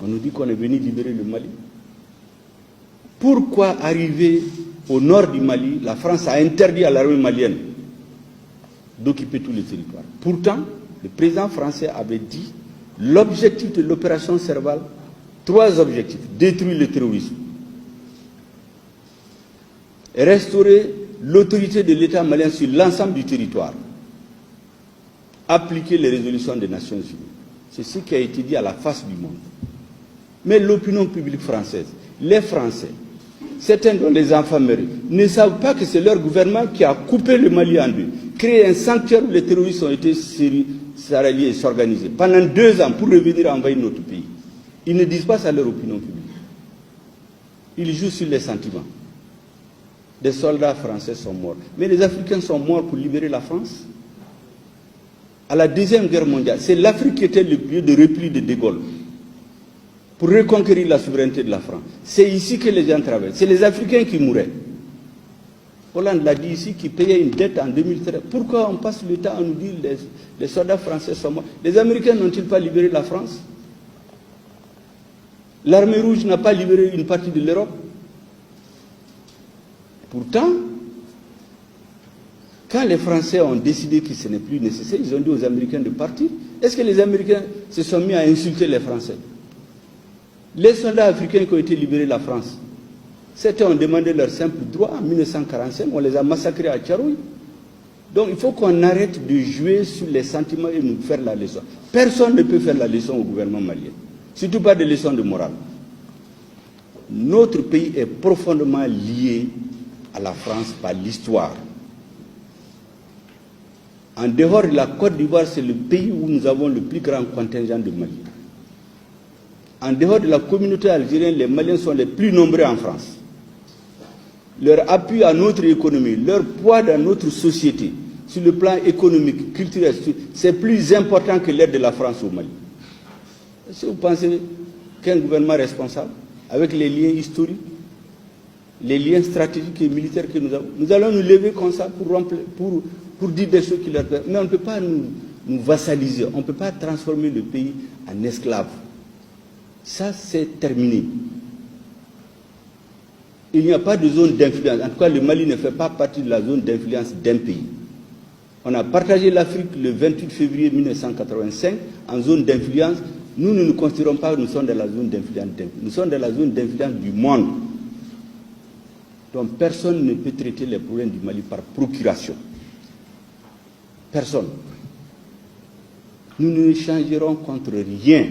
On nous dit qu'on est venu libérer le Mali. Pourquoi arriver au nord du Mali, la France a interdit à l'armée malienne d'occuper tous les territoires. Pourtant, le président français avait dit l'objectif de l'opération Serval, 3 objectifs: détruire le terrorisme, restaurer l'autorité de l'État malien sur l'ensemble du territoire, appliquer les résolutions des Nations Unies. C'est ce qui a été dit à la face du monde. Mais l'opinion publique française, les Français, certains dont les enfants meurent, ne savent pas que c'est leur gouvernement qui a coupé le Mali en deux, créé un sanctuaire où les terroristes ont été s'allier et s'organiser pendant 2 ans pour revenir envahir notre pays. Ils ne disent pas ça à leur opinion publique. Ils jouent sur les sentiments. Des soldats français sont morts. Mais les Africains sont morts pour libérer la France. À la Deuxième Guerre mondiale, c'est l'Afrique qui était le lieu de repli de De Gaulle pour reconquérir la souveraineté de la France. C'est ici que les gens travaillent. C'est les Africains qui mouraient. Hollande l'a dit ici, qui payait une dette en 2013. Pourquoi on passe le temps à nous dire que les soldats français sont morts? Les Américains n'ont-ils pas libéré la France? L'armée rouge n'a pas libéré une partie de l'Europe? Pourtant, quand les Français ont décidé que ce n'est plus nécessaire, ils ont dit aux Américains de partir. Est-ce que les Américains se sont mis à insulter les Français? Les soldats africains qui ont été libérés de la France, certains ont demandé leur simple droit en 1945, on les a massacrés à Tcharoui. Donc il faut qu'on arrête de jouer sur les sentiments et nous faire la leçon. Personne ne peut faire la leçon au gouvernement malien, surtout pas de leçons de morale. Notre pays est profondément lié à la France par l'histoire. En dehors de la Côte d'Ivoire, c'est le pays où nous avons le plus grand contingent de Maliens. En dehors de la communauté algérienne, les Maliens sont les plus nombreux en France. Leur appui à notre économie, leur poids dans notre société, sur le plan économique, culturel, c'est plus important que l'aide de la France au Mali. Est-ce que vous pensez qu'un gouvernement responsable, avec les liens historiques, les liens stratégiques et militaires que nous allons nous lever comme ça pour dire des choses qui leur plaisent? Mais on ne peut pas nous vassaliser, on ne peut pas transformer le pays en esclave. Ça, c'est terminé. Il n'y a pas de zone d'influence. En tout cas, le Mali ne fait pas partie de la zone d'influence d'un pays. On a partagé l'Afrique le 28 février 1985 en zone d'influence. Nous ne nous considérons pas que nous sommes dans la zone d'influence d'un pays. Nous sommes dans la zone d'influence du monde. Donc personne ne peut traiter les problèmes du Mali par procuration. Personne. Nous ne changerons contre rien.